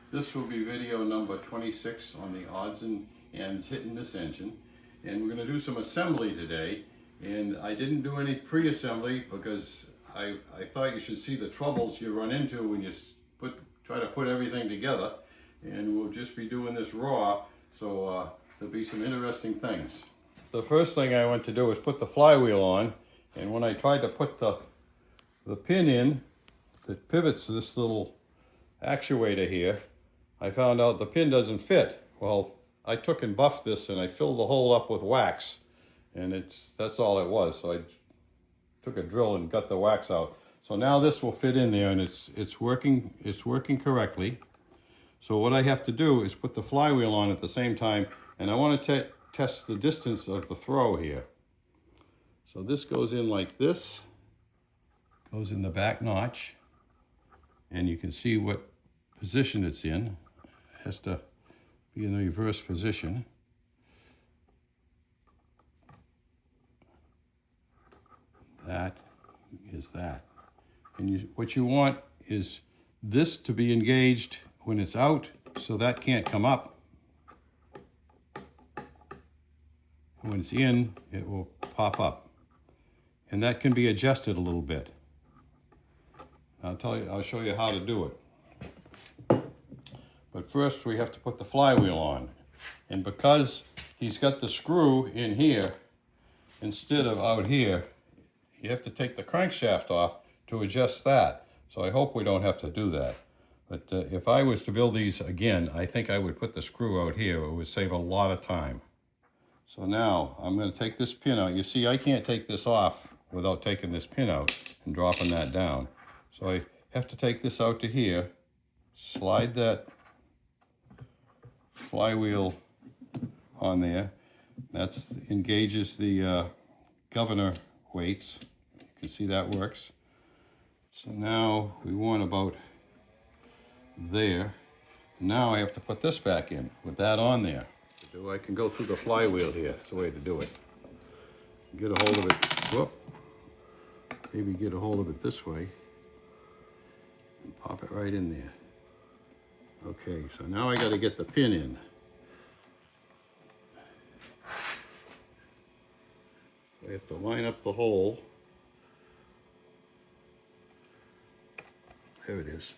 This will be video number 26 on the odds and ends hitting this engine. And we're going to do some assembly today. And I didn't do any pre-assembly because I thought you should see the troubles you run into when you try to put everything together. And we'll just be doing this raw, so there'll be some interesting things. The first thing I went to do was put the flywheel on. And when I tried to put the pin in that pivots this little actuator here, I found out the pin doesn't fit. Well, I took and buffed this and I filled the hole up with wax, and that's all it was. So I took a drill and got the wax out. So now this will fit in there, and it's working correctly. So what I have to do is put the flywheel on at the same time, and I want to test the distance of the throw here. So this goes in like this, goes in the back notch, and you can see what position it's in. It has to be in the reverse position. That is that. And what you want is this to be engaged when it's out, so that can't come up. When it's in, it will pop up. And that can be adjusted a little bit. I'll show you how to do it. But first we have to put the flywheel on. And because he's got the screw in here instead of out here, you have to take the crankshaft off to adjust that. So I hope we don't have to do that. But if I was to build these again, I think I would put the screw out here. It would save a lot of time. So now I'm going to take this pin out. You see, I can't take this off without taking this pin out and dropping that down. So I have to take this out to here, slide that flywheel on there. That engages the governor weights. You can see that works. So now we want about there. Now I have to put this back in with that on there. I can go through the flywheel here. That's the way to do it. Get a hold of it. Whoop. Maybe get a hold of it this way. And pop it right in there. Okay, so now I got to get the pin in. I have to line up the hole. There it is.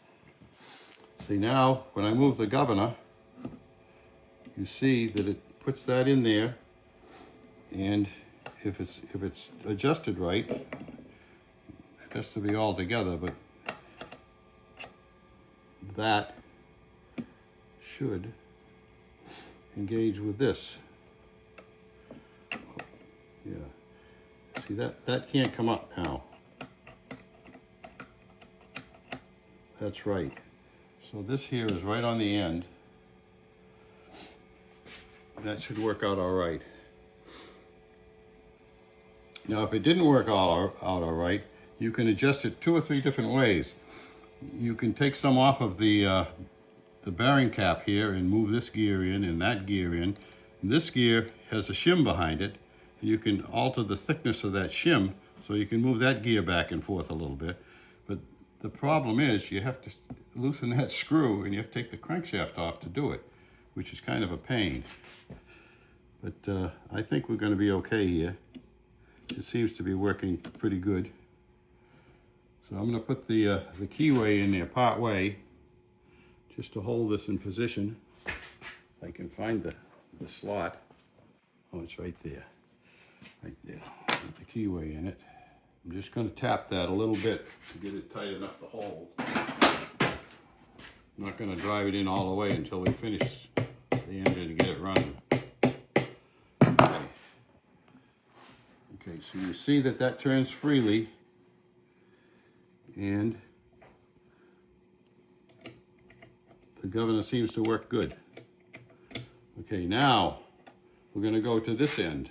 See, now when I move the governor, you see that it puts that in there, and if it's adjusted right, it has to be all together, but that should engage with this. Yeah. See, that can't come up now. That's right. So this here is right on the end. That should work out all right. Now, if it didn't work out all right, you can adjust it 2 or 3 different ways. You can take some off of the bearing cap here and move this gear in and that gear in. And this gear has a shim behind it, and you can alter the thickness of that shim so you can move that gear back and forth a little bit. But the problem is you have to loosen that screw, and you have to take the crankshaft off to do it, which is kind of a pain. But I think we're going to be okay here. It seems to be working pretty good. So I'm going to put the keyway in there part way, just to hold this in position. I can find the slot. Oh, it's right there. Right there. With the keyway in it. I'm just going to tap that a little bit to get it tight enough to hold. I'm not going to drive it in all the way until we finish the engine to get it running. Okay, so you see that turns freely, and the governor seems to work good. Okay, now we're going to go to this end.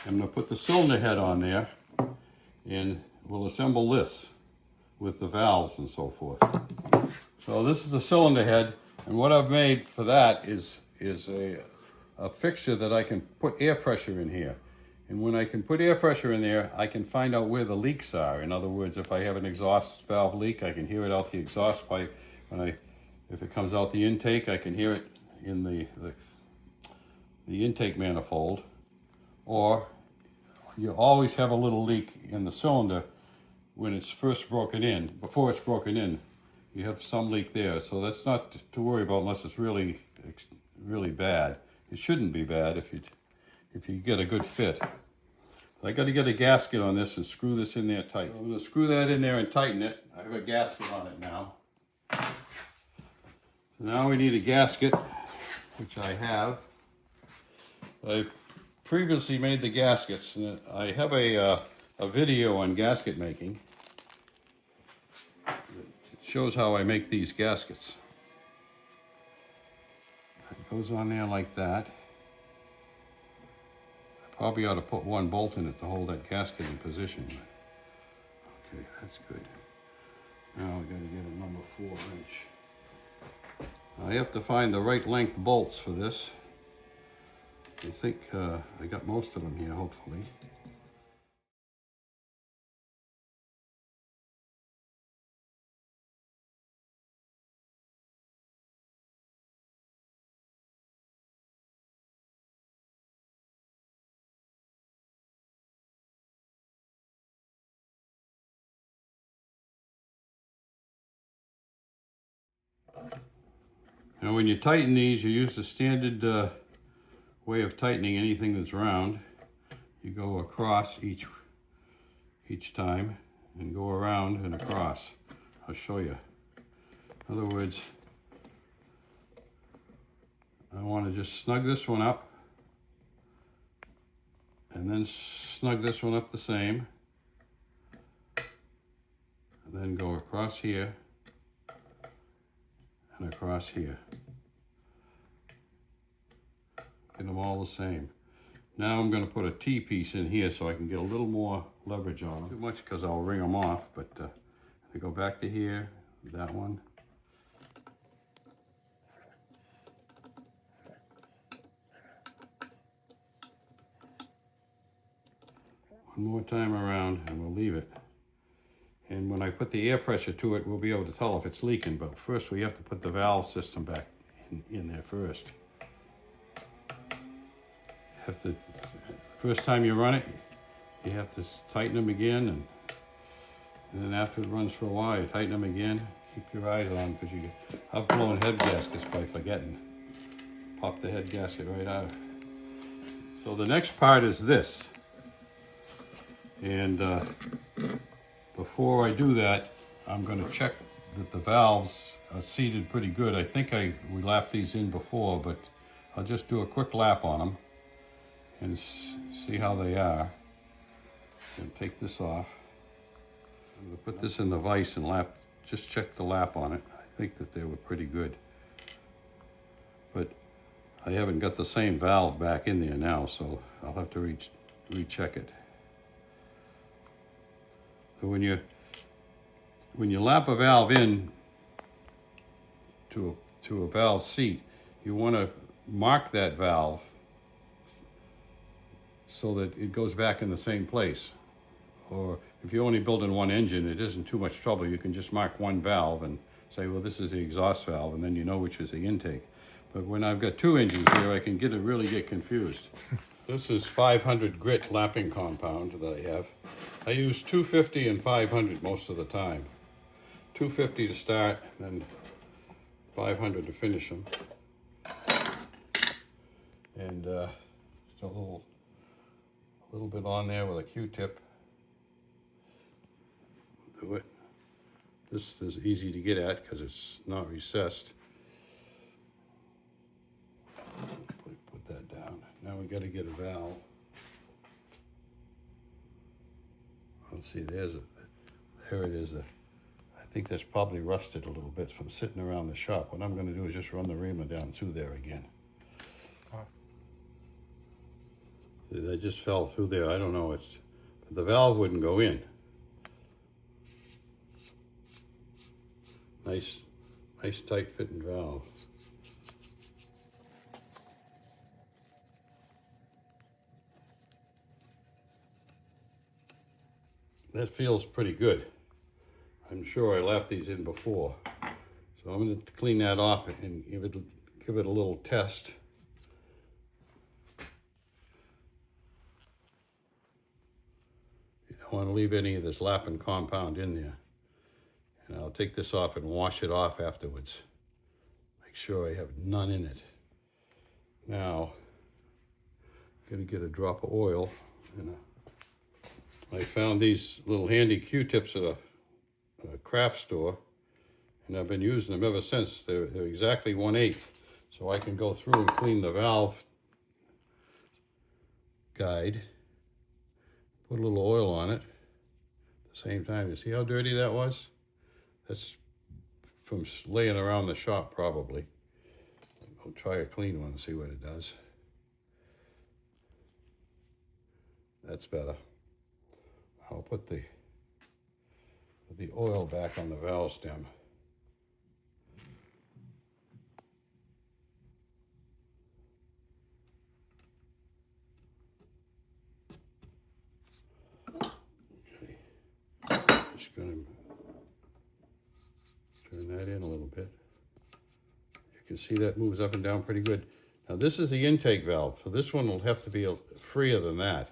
I'm going to put the cylinder head on there, and we'll assemble this with the valves and so forth. So this is the cylinder head, and what I've made for that is a fixture that I can put air pressure in here. And when I can put air pressure in there, I can find out where the leaks are. In other words, if I have an exhaust valve leak, I can hear it out the exhaust pipe if it comes out the intake, I can hear it in the intake manifold. Or you always have a little leak in the cylinder when it's first broken in. Before it's broken in, you have some leak there. So that's not to worry about unless it's really bad. It shouldn't be bad if you get a good fit. I got to get a gasket on this and screw this in there tight. I'm going to screw that in there and tighten it. I have a gasket on it now. So now we need a gasket, which I have. I previously made the gaskets, and I have a video on gasket making. It shows how I make these gaskets. It goes on there like that. Probably ought to put one bolt in it to hold that gasket in position. Okay, that's good. Now we got to get a number 4-inch. I have to find the right length bolts for this. I think I got most of them here, hopefully. Now when you tighten these, you use the standard way of tightening anything that's round. You go across each time and go around and across. I'll show you. In other words, I want to just snug this one up and then snug this one up the same, and then go across here and across here. Get them all the same. Now I'm going to put a T-piece in here so I can get a little more leverage on them. Too much because I'll wring them off, but I go back to here, that one. One more time around and we'll leave it. And when I put the air pressure to it, we'll be able to tell if it's leaking, but first we have to put the valve system back in there first. First time you run it, you have to tighten them again, and then after it runs for a while, you tighten them again. Keep your eyes on, because I've blown head gaskets by forgetting. Pop the head gasket right out. So the next part is this, and before I do that, I'm going to check that the valves are seated pretty good. I think we lapped these in before, but I'll just do a quick lap on them and see how they are. And take this off. I'm going to put this in the vise and just check the lap on it. I think that they were pretty good. But I haven't got the same valve back in there now, so I'll have to recheck it. So when you lap a valve in to a valve seat, you want to mark that valve so that it goes back in the same place. Or if you're only building one engine, it isn't too much trouble. You can just mark one valve and say, well, this is the exhaust valve, and then you know which is the intake. But when I've got two engines here, I can really get confused. This is 500 grit lapping compound that I have. I use 250 and 500 most of the time. 250 to start, and then 500 to finish them. And just a little bit on there with a Q-tip. Do it. This is easy to get at because it's not recessed. Put that down. Now we got to get a valve. Let's see, there it is. I think that's probably rusted a little bit from sitting around the shop. What I'm going to do is just run the reamer down through there again. They just fell through there. I don't know. But the valve wouldn't go in. Nice tight fitting valve. That feels pretty good. I'm sure I lapped these in before. So I'm going to clean that off and give it a little test. You don't want to leave any of this lapping compound in there. And I'll take this off and wash it off afterwards. Make sure I have none in it. Now, I'm going to get a drop of oil. And I found these little handy Q-tips at a craft store, and I've been using them ever since. They're exactly 1/8, so I can go through and clean the valve guide, put a little oil on it at the same time. You see how dirty that was? That's from laying around the shop probably. I'll try a clean one and see what it does. That's better. I'll put the oil back on the valve stem. Okay, just gonna turn that in a little bit. You can see that moves up and down pretty good. Now this is the intake valve, so this one will have to be freer than that.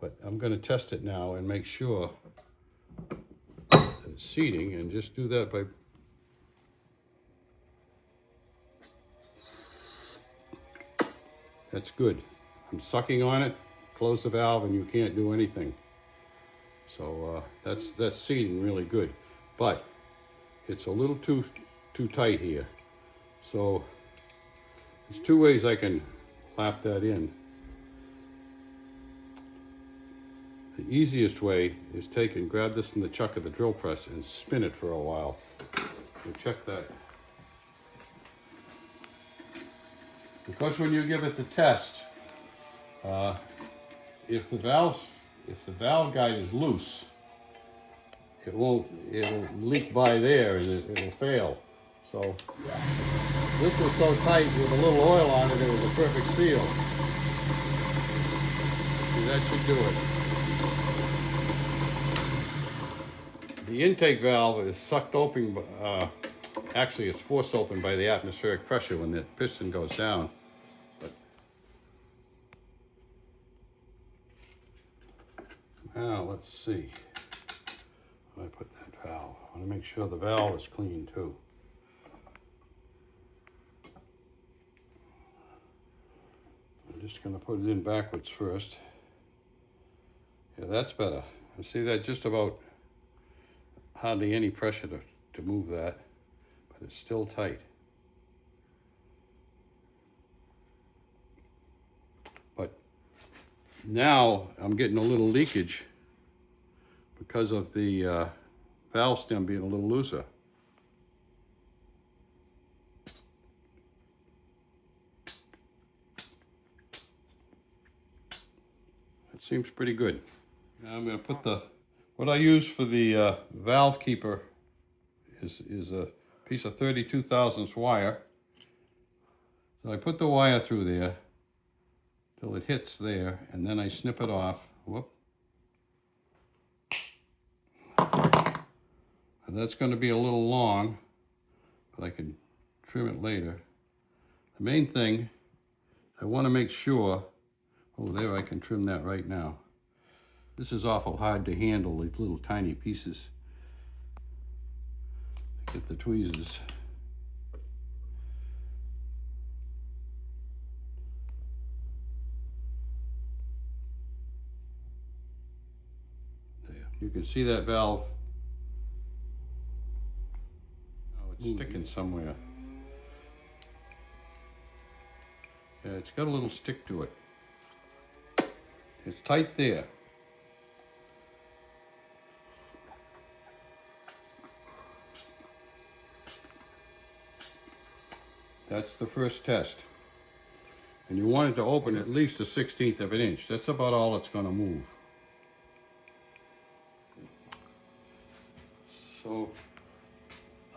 But I'm going to test it now and make sure that it's seating, and just do that by that's good. I'm sucking on it, close the valve, and you can't do anything. So that's seating really good, but it's a little too tight here. So there's two ways I can lap that in. The easiest way is take and grab this in the chuck of the drill press and spin it for a while. And check that. Because when you give it the test, if the valve guide is loose, it'll leak by there and it'll fail. So this was so tight with a little oil on it, it was a perfect seal. See, that should do it. The intake valve is sucked open, actually it's forced open by the atmospheric pressure when the piston goes down. But now let's see. How do I put that valve? I want to make sure the valve is clean too. I'm just going to put it in backwards first. Yeah, that's better. And see that just about hardly any pressure to move that, but it's still tight. But now I'm getting a little leakage because of the valve stem being a little looser. It seems pretty good. Now I'm going to put what I use for the valve keeper is a piece of 32 thousandths wire. So I put the wire through there till it hits there, and then I snip it off. Whoop. And that's going to be a little long, but I can trim it later. The main thing, I want to make sure, oh there, I can trim that right now. This is awful hard to handle, these little tiny pieces. Get the tweezers. There. You can see that valve. Oh, it's sticking somewhere. Yeah, it's got a little stick to it. It's tight there. That's the first test. And you want it to open at least 1/16 of an inch. That's about all it's going to move. So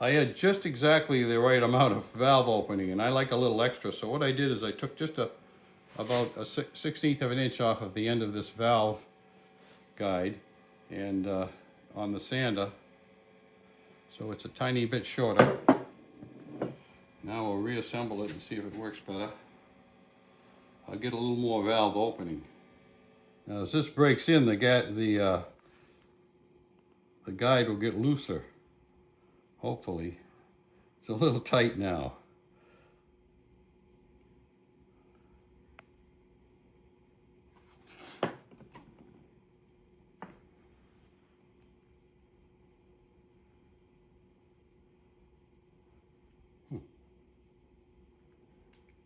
I had just exactly the right amount of valve opening, and I like a little extra. So what I did is I took just about a 1/16 of an inch off of the end of this valve guide and on the sander. So it's a tiny bit shorter. Now we'll reassemble it and see if it works better. I'll get a little more valve opening. Now as this breaks in, the guide will get looser, hopefully. It's a little tight now.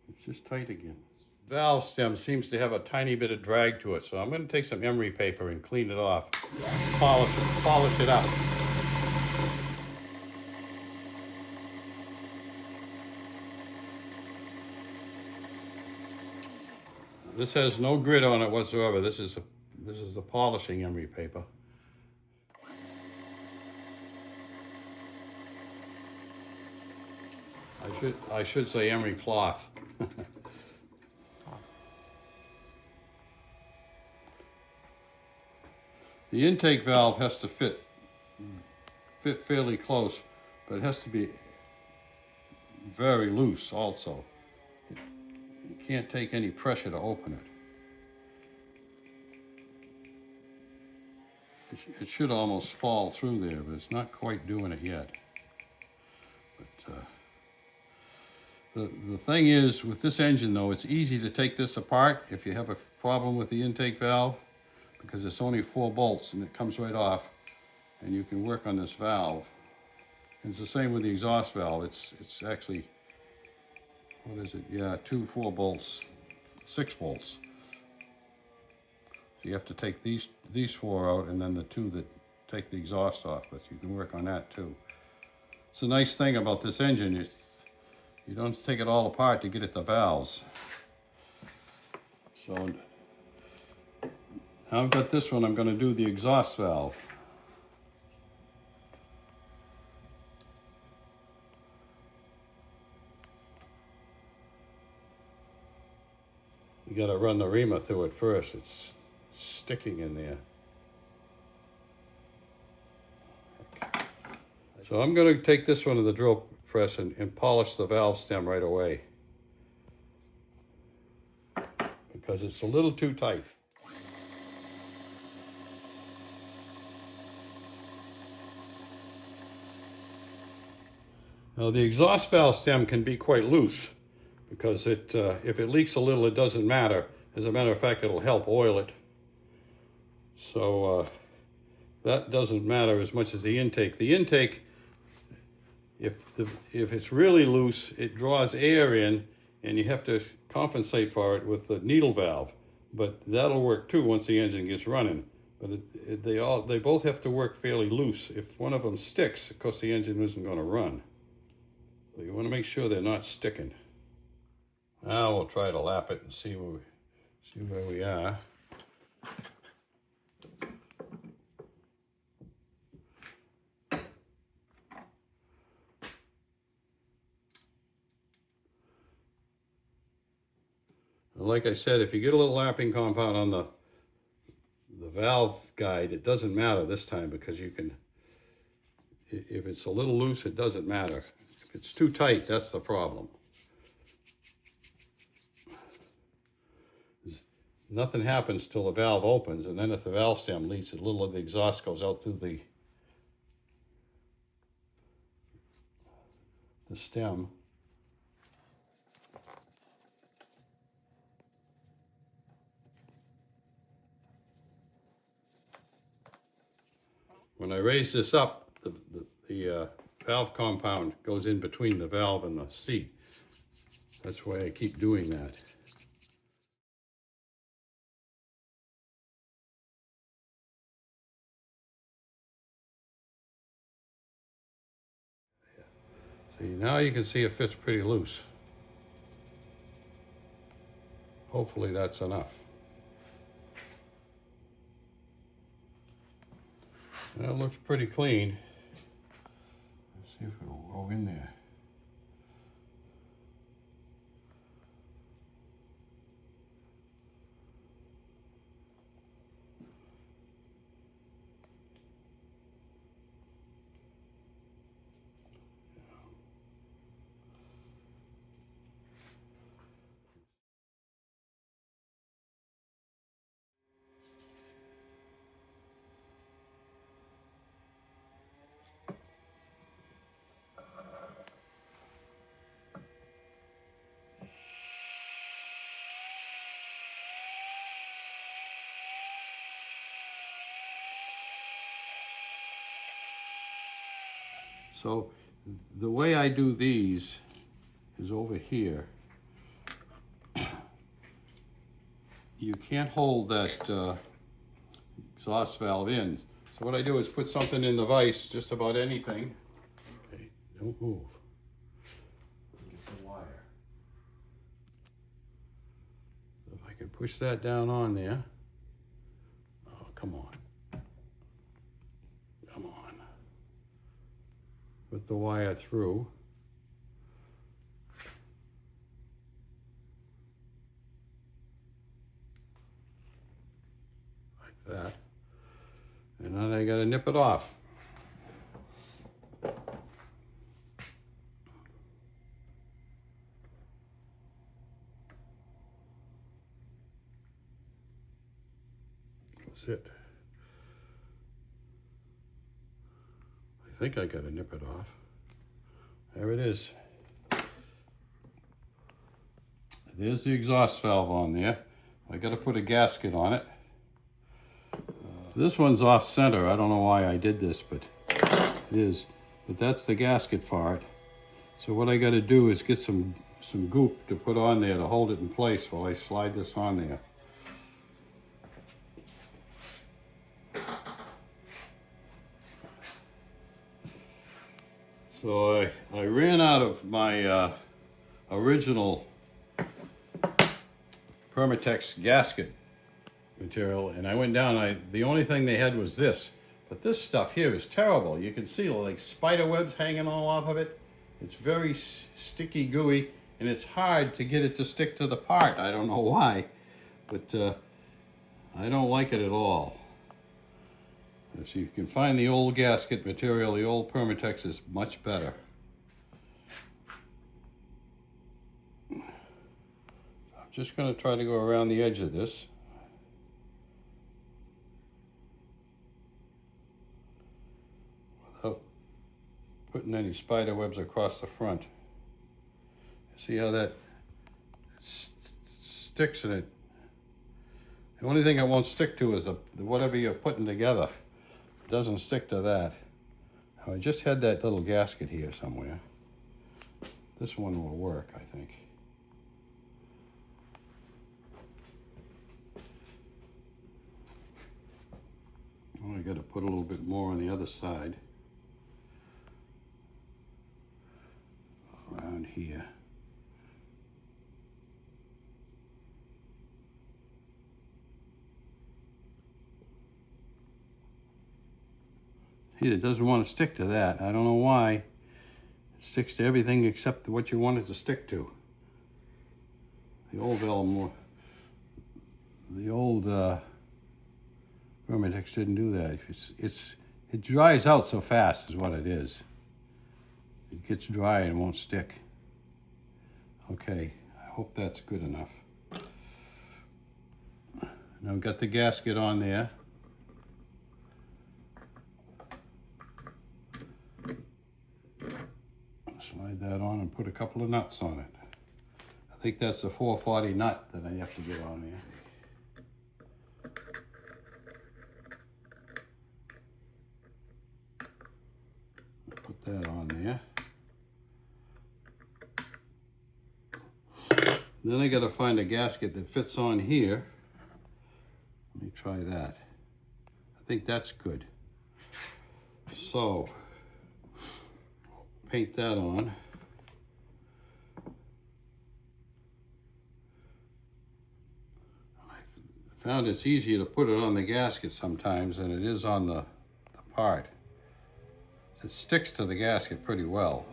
It's just tight again. Valve stem seems to have a tiny bit of drag to it, so I'm going to take some emery paper and clean it off, polish it up. This has no grit on it whatsoever. This is the polishing emery paper. I should say emery cloth. The intake valve has to fit fairly close, but it has to be very loose also. You can't take any pressure to open it. It should almost fall through there, but it's not quite doing it yet. But the thing is, with this engine though, it's easy to take this apart if you have a problem with the intake valve, because it's only 4 bolts and it comes right off, and you can work on this valve. And it's the same with the exhaust valve. It's actually, what is it? Yeah, 2 4 bolts, 6 bolts. So you have to take these 4 out, and then the 2 that take the exhaust off, but you can work on that too. It's a nice thing about this engine is you don't have to take it all apart to get at the valves. So now I've got this one, I'm going to do the exhaust valve. You got to run the reamer through it first. It's sticking in there. So I'm going to take this one to the drill press and polish the valve stem right away, because it's a little too tight. Now the exhaust valve stem can be quite loose, because if it leaks a little, it doesn't matter. As a matter of fact, it'll help oil it. So that doesn't matter as much as the intake. The intake, if it's really loose, it draws air in, and you have to compensate for it with the needle valve. But that'll work too once the engine gets running. But they both have to work fairly loose. If one of them sticks, of course the engine isn't going to run. So you want to make sure they're not sticking. Now we'll try to lap it and see where we are. Like I said, if you get a little lapping compound on the valve guide, it doesn't matter this time, because you can, if it's a little loose, it doesn't matter. If it's too tight, that's the problem. Nothing happens till the valve opens, and then if the valve stem leaks, a little of the exhaust goes out through the stem. When I raise this up, the valve compound goes in between the valve and the seat. That's why I keep doing that. See, now you can see it fits pretty loose. Hopefully that's enough. That looks pretty clean. Let's see if it'll go in there. So the way I do these is over here. You can't hold that exhaust valve in. So what I do is put something in the vise, just about anything. Okay, don't move. Get the wire. So if I can push that down on there. Oh, come on. Come on. Put the wire through. Like that. And then I gotta nip it off. That's it. I think I gotta nip it off. There it is. There's the exhaust valve on there. I gotta put a gasket on it. This one's off center. I don't know why I did this, but it is. But that's the gasket for it. So what I gotta do is get some goop to put on there to hold it in place while I slide this on there. So I ran out of my original Permatex gasket material, and I went down. The only thing they had was this, but this stuff here is terrible. You can see like spider webs hanging all off of it. It's very sticky, gooey, and it's hard to get it to stick to the part. I don't know why, but I don't like it at all. If you can find the old gasket material, the old Permatex is much better. I'm just going to try to go around the edge of this. Without putting any spider webs across the front. See how that sticks in it? The only thing it won't stick to is whatever you're putting together. It doesn't stick to that. Now, I just had that little gasket here somewhere. This one will work, I think. Oh, I got to put a little bit more on the other side. Around here. See, it doesn't want to stick to that. I don't know why. It sticks to everything except what you want it to stick to. The old Permatex didn't do that. It dries out so fast is what it is. It gets dry and won't stick. Okay, I hope that's good enough. Now I've got the gasket on there. Slide that on and put a couple of nuts on it. I think that's the 440 nut that I have to get on there. Put that on there. Then I got to find a gasket that fits on here. Let me try that. I think that's good. So, paint that on. I found it's easier to put it on the gasket sometimes than it is on the part. It sticks to the gasket pretty well.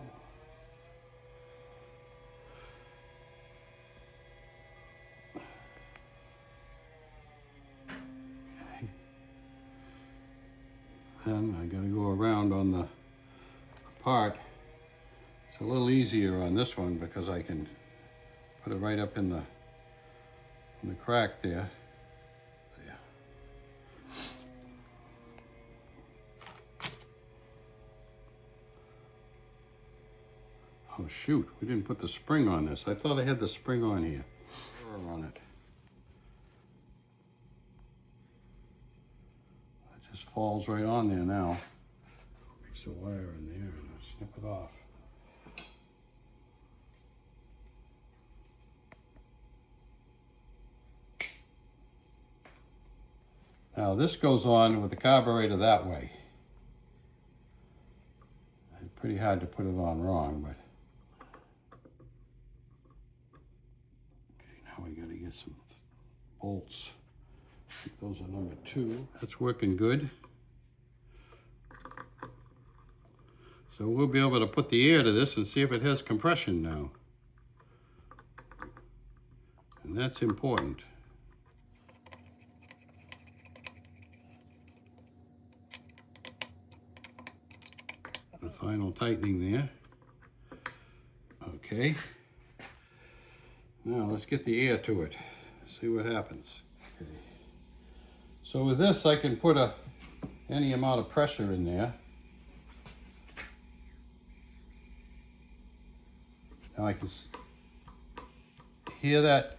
Okay. Then I gotta go around on the part. It's a little easier on this one because I can put it right up in the crack there. Oh shoot, we didn't put the spring on this. I thought I had the spring on here. On it. It just falls right on there now. There's a wire in there and I'll snip it off. Now this goes on with the carburetor that way. It's pretty hard to put it on wrong, but okay, now we got to get some bolts. I think those are number 2. That's working good. So we'll be able to put the air to this and see if it has compression now. And that's important. The final tightening there. Okay. Now let's get the air to it. See what happens. Okay. So with this I can put any amount of pressure in there. Now I can hear that.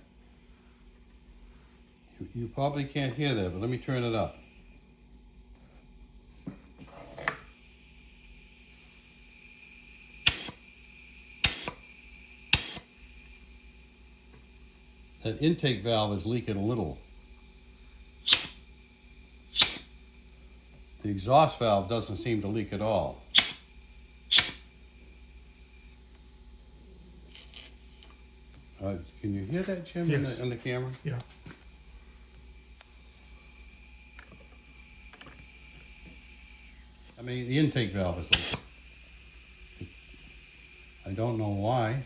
You probably can't hear that, but let me turn it up. That intake valve is leaking a little. The exhaust valve doesn't seem to leak at all. Can you hear that, Jim, yes. on the camera? Yeah. I mean, the intake valve is leaking. I don't know why.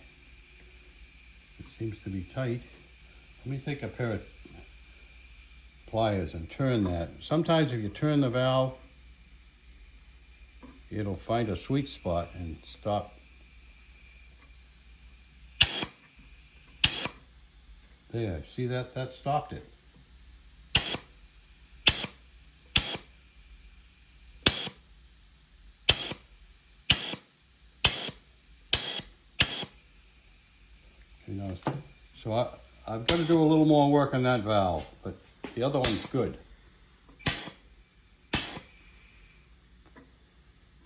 It seems to be tight. Let me take a pair of pliers and turn that. Sometimes if you turn the valve, it'll find a sweet spot and stop. There, see that? That stopped it. You know, so I've got to do a little more work on that valve, but the other one's good.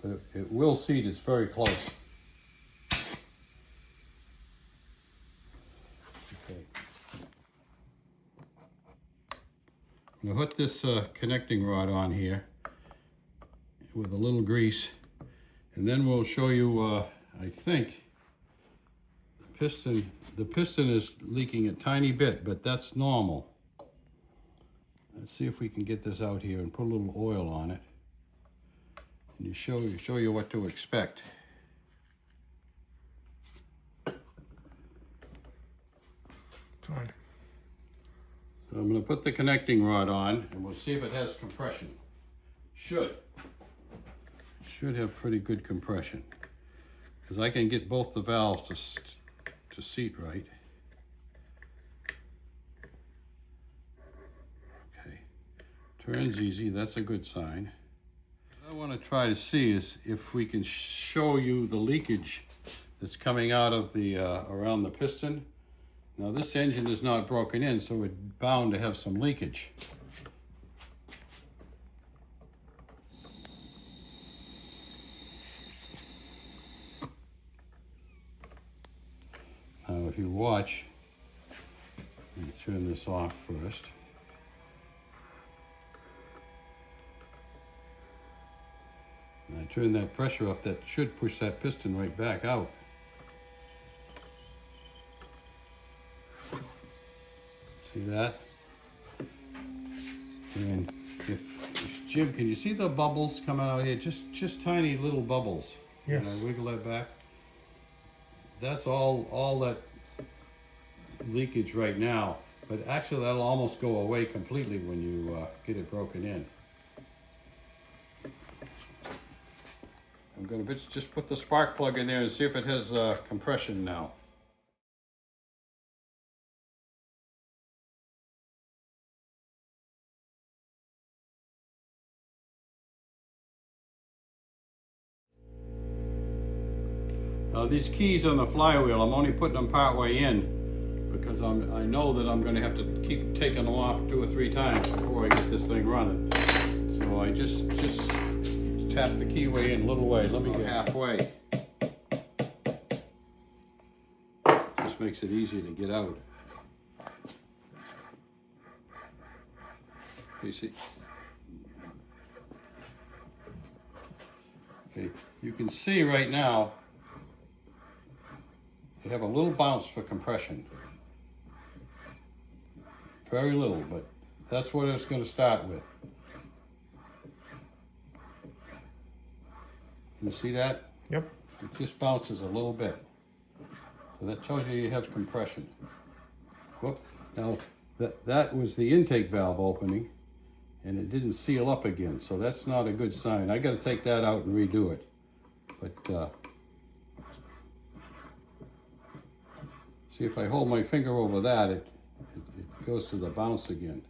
But it will seat, it's very close. Okay. I'm going to put this connecting rod on here with a little grease, and then we'll show you, I think, the piston is leaking a tiny bit, but that's normal. Let's see if we can get this out here and put a little oil on it, and show you what to expect. Fine. So I'm going to put the connecting rod on, and we'll see if it has compression. Should have pretty good compression, because I can get both the valves to seat right. Okay, turns easy, that's a good sign. What I want to try to see is if we can show you the leakage that's coming out of the around the piston. Now this engine is not broken in, so it's bound to have some leakage. Now if you watch, let me turn this off first. And I turn that pressure up, that should push that piston right back out. See that? And if Jim, can you see the bubbles coming out here? Just tiny little bubbles. Yes. And I wiggle that back. That's all that leakage right now, but actually that'll almost go away completely when you get it broken in. I'm going to just put the spark plug in there and see if it has compression now. These keys on the flywheel, I'm only putting them part way in because I know that I'm going to have to keep taking them off 2 or 3 times before I get this thing running. So I just tap the keyway in a little way. Let me go halfway. This makes it easier to get out. You see? Okay, you can see right now, you have a little bounce for compression. Very little, but that's what it's going to start with. You see that? Yep. It just bounces a little bit. So that tells you have compression. Whoop. Now, that was the intake valve opening, and it didn't seal up again, so that's not a good sign. I got to take that out and redo it. But see, if I hold my finger over that, it goes to the bounce again.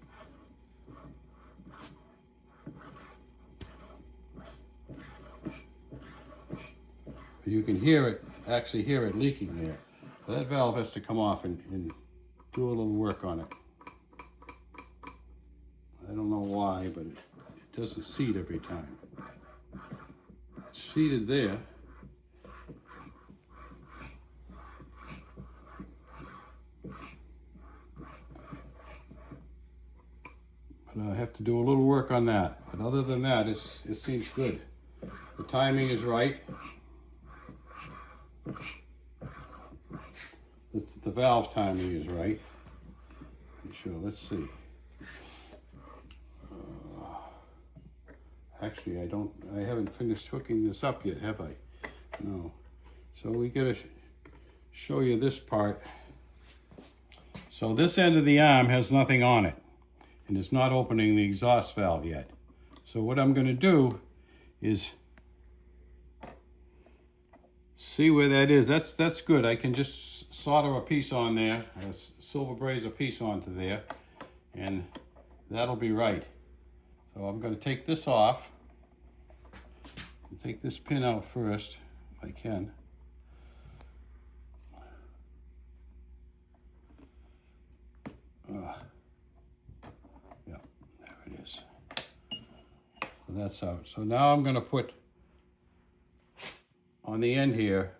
You can hear it, actually hear it leaking there. That valve has to come off and do a little work on it. I don't know why, but it doesn't seat every time. It's seated there. But I have to do a little work on that. But other than that, it seems good. The timing is right. The valve timing is right. Sure, let's see. Actually, I haven't finished hooking this up yet, have I? No. So we gotta show you this part. So this end of the arm has nothing on it, and it's not opening the exhaust valve yet. So what I'm gonna do is see where that is. That's good. I can just solder a piece on there, silver braze a piece onto there, and that'll be right. So I'm going to take this off. Take this pin out first, if I can. Yeah, there it is. So that's out. So now I'm going to put on the end here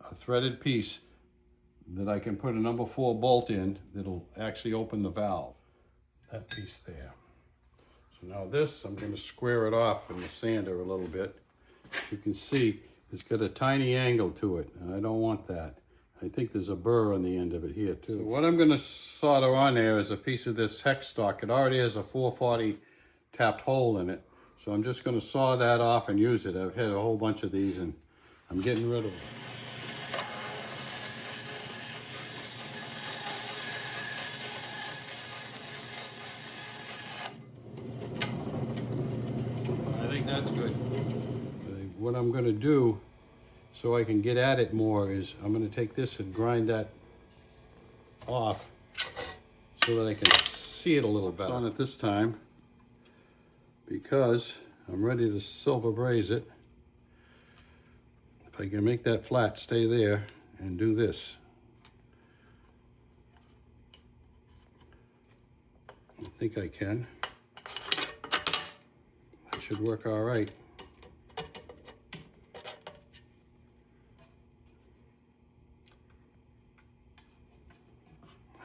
a threaded piece that I can put a number 4 bolt in that'll actually open the valve. That piece there. So now this, I'm going to square it off in the sander a little bit. You can see it's got a tiny angle to it, and I don't want that. I think there's a burr on the end of it here too. So what I'm going to solder on there is a piece of this hex stock. It already has a 440 tapped hole in it. So I'm just going to saw that off and use it. I've had a whole bunch of these and I'm getting rid of them. I think that's good. What I'm going to do so I can get at it more is I'm going to take this and grind that off so that I can see it a little better on it this time, because I'm ready to silver braze it. If I can make that flat stay there and do this. I think I can. That should work all right. That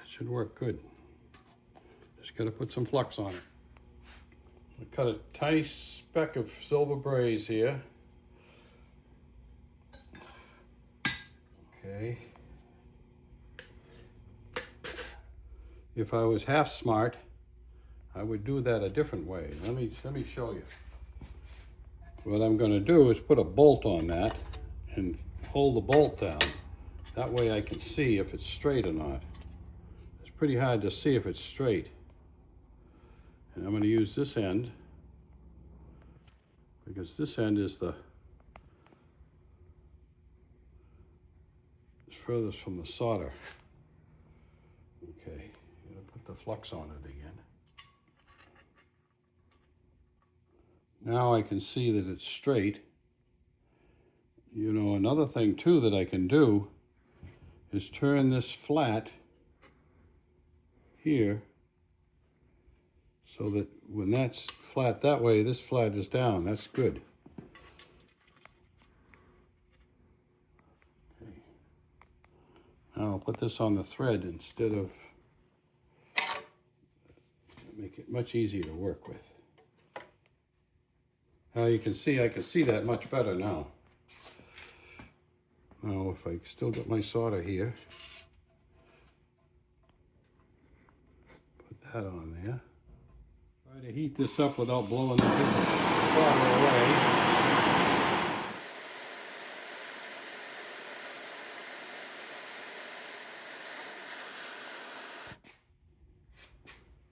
should work good. Just got to put some flux on it. I cut a tiny speck of silver braze here. Okay. If I was half smart, I would do that a different way. Let me show you. What I'm going to do is put a bolt on that and hold the bolt down. That way I can see if it's straight or not. It's pretty hard to see if it's straight. And I'm going to use this end, because this end is the furthest from the solder. Okay, I'm going to put the flux on it again. Now I can see that it's straight. You know, another thing too that I can do is turn this flat here, so that when that's flat that way, this flat is down. That's good. Now I'll put this on the thread instead of, make it much easier to work with. Now you can see, I can see that much better now. Now if I still got my solder here, put that on there. Try to heat this up without blowing the solder away.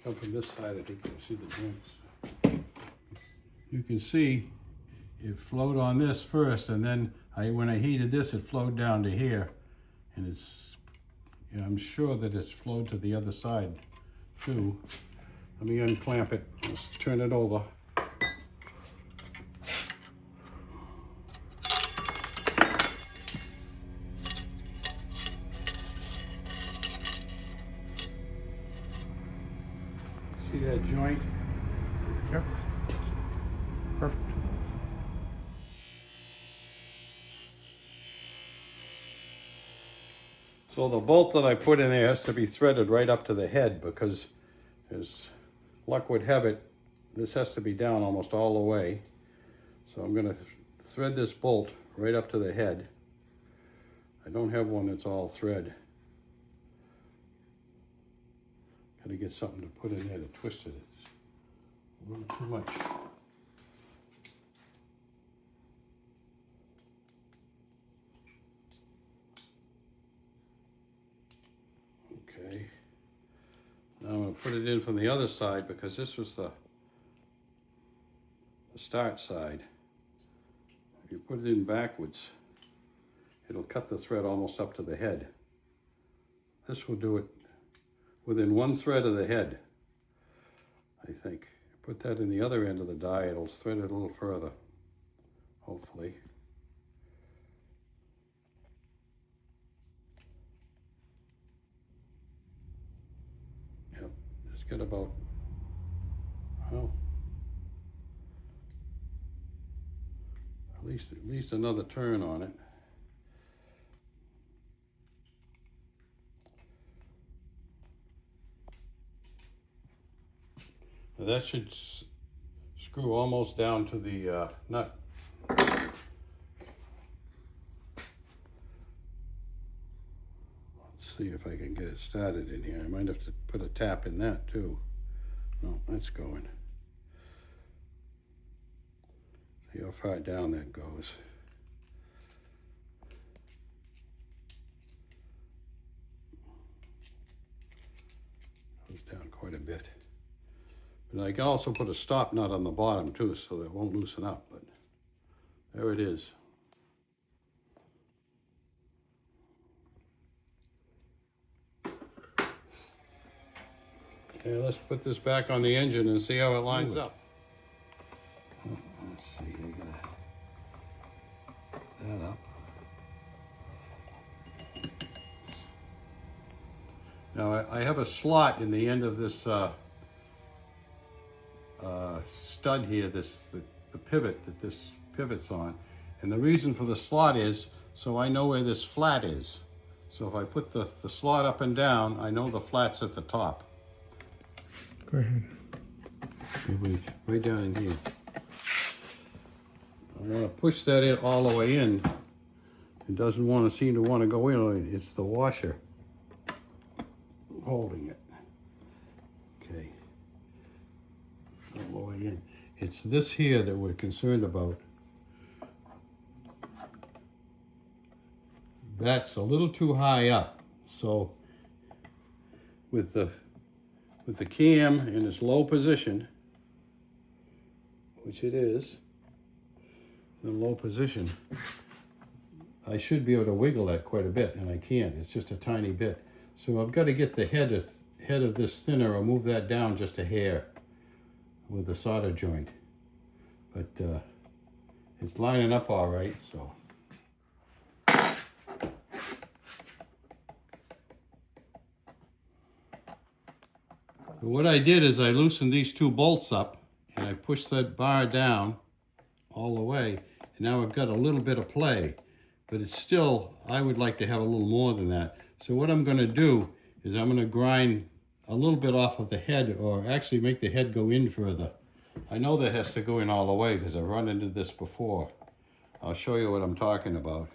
Come from this side, I think you can see the joints. You can see it flowed on this first, and then when I heated this, it flowed down to here. And it's, I'm sure that it's flowed to the other side too. Let me unclamp it, let's turn it over. See that joint? Yep. Perfect. So the bolt that I put in there has to be threaded right up to the head, because as luck would have it, this has to be down almost all the way. So I'm going to thread this bolt right up to the head. I don't have one that's all thread. Got to get something to put in there to twist it. It's a little too much. Okay. Now I'm going to put it in from the other side, because this was the start side. If you put it in backwards, it'll cut the thread almost up to the head. This will do it within one thread of the head, I think. Put that in the other end of the die, it'll thread it a little further, hopefully. Yep, just get about, well, at least another turn on it. Now that should screw almost down to the nut. Let's see if I can get it started in here. I might have to put a tap in that too. No, that's going. See how far down that goes. Goes down quite a bit. And I can also put a stop nut on the bottom too, so that it won't loosen up, but there it is. Okay, let's put this back on the engine and see how it lines up. Let's see, I gotta put that up. Now I have a slot in the end of this stud here, the pivot that this pivots on, and the reason for the slot is so I know where this flat is. So if I put the slot up and down, I know the flat's at the top. Go ahead. Right down in here. I want to push that in all the way in. It doesn't seem to want to go in. It's the washer holding it. Okay. All the way in. It's this here that we're concerned about. That's a little too high up. So with the cam in its low position, which it is, in low position, I should be able to wiggle that quite a bit, and I can't. It's just a tiny bit. So I've got to get the head of this thinner or move that down just a hair with the solder joint. But it's lining up all right, so. So what I did is I loosened these two bolts up and I pushed that bar down all the way. And now I've got a little bit of play, but it's still, I would like to have a little more than that. So what I'm going to do is I'm going to grind a little bit off of the head, or actually make the head go in further. I know that has to go in all the way because I've run into this before. I'll show you what I'm talking about.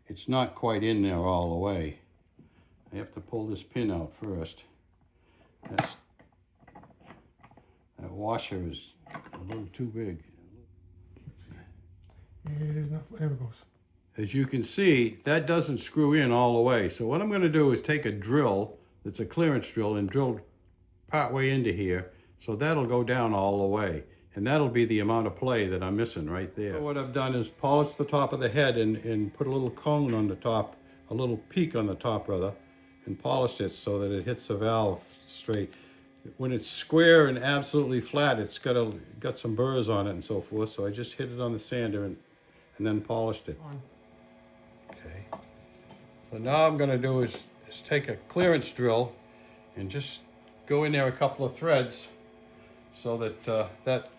It's not quite in there all the way. I have to pull this pin out first. That washer is a little too big. It is not. There it goes. As you can see, that doesn't screw in all the way. So what I'm going to do is take a drill that's a clearance drill and drill part way into here. So that'll go down all the way. And that'll be the amount of play that I'm missing right there. So what I've done is polish the top of the head and put a little cone on the top, a little peak on the top rather, and polished it so that it hits the valve straight. When it's square and absolutely flat, it's got some burrs on it and so forth. So I just hit it on the sander and then polished it. Okay. So now I'm going to do is take a clearance drill and just go in there a couple of threads so that that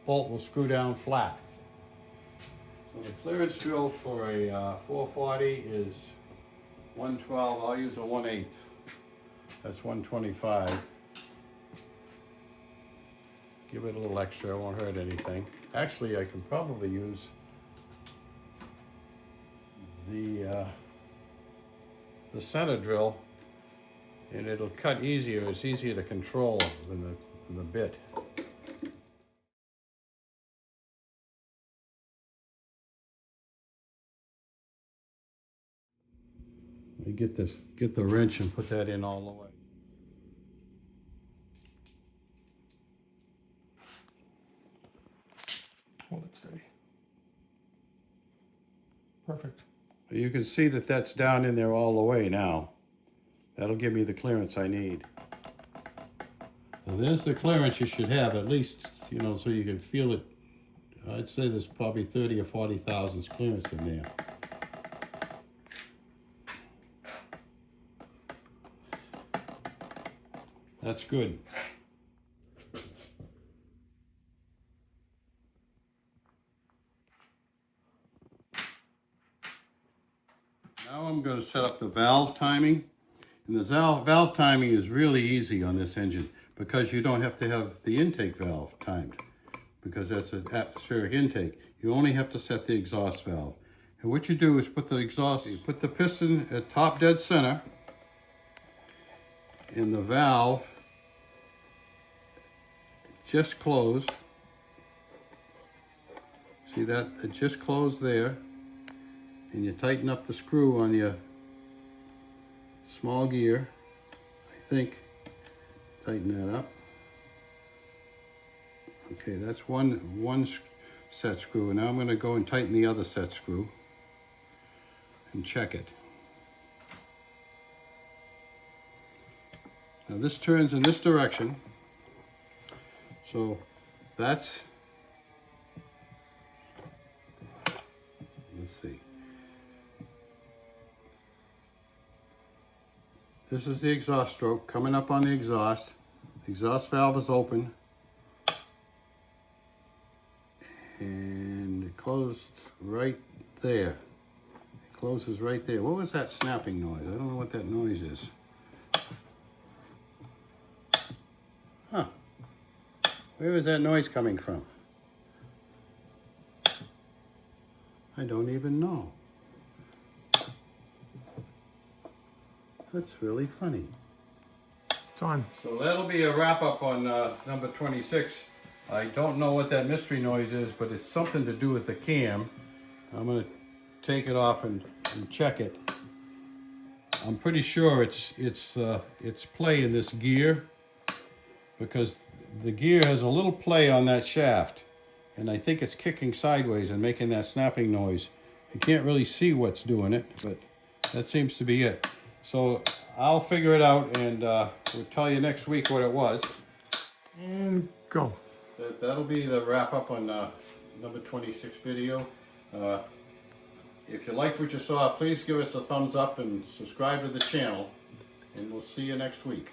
bolt will screw down flat. So the clearance drill for a 440 is 112. I'll use a 1/8. That's 125. Give it a little extra, it won't hurt anything. Actually, I can probably use the center drill, and it'll cut easier. It's easier to control than the bit. Let me get the wrench and put that in all the way. Hold it steady. Perfect. You can see that that's down in there all the way now. That'll give me the clearance I need. So there's the clearance you should have, at least, you know, so you can feel it. I'd say there's probably 30 or 40 thousandths clearance in there. That's good. Now I'm going to set up the valve timing. And the valve timing is really easy on this engine because you don't have to have the intake valve timed, because that's an atmospheric intake. You only have to set the exhaust valve. And what you do is put the piston at top dead center, and the valve just closed. See that? It just closed there. And you tighten up the screw on your small gear, I think. Tighten that up. Okay, that's one set screw. And now I'm going to go and tighten the other set screw and check it. Now this turns in this direction. So that's, let's see. This is the exhaust stroke coming up on the exhaust. The exhaust valve is open. And it closed right there. It closes right there. What was that snapping noise? I don't know what that noise is. Huh. Where is that noise coming from? I don't even know. That's really funny. It's on. So that'll be a wrap up on number 26. I don't know what that mystery noise is, but it's something to do with the cam. I'm going to take it off and check it. I'm pretty sure it's play in this gear, because the gear has a little play on that shaft, and I think it's kicking sideways and making that snapping noise. You can't really see what's doing it, but that seems to be it. So I'll figure it out, and we'll tell you next week what it was. And go. That'll be the wrap up on number 26 video. If you liked what you saw, please give us a thumbs up and subscribe to the channel, and we'll see you next week.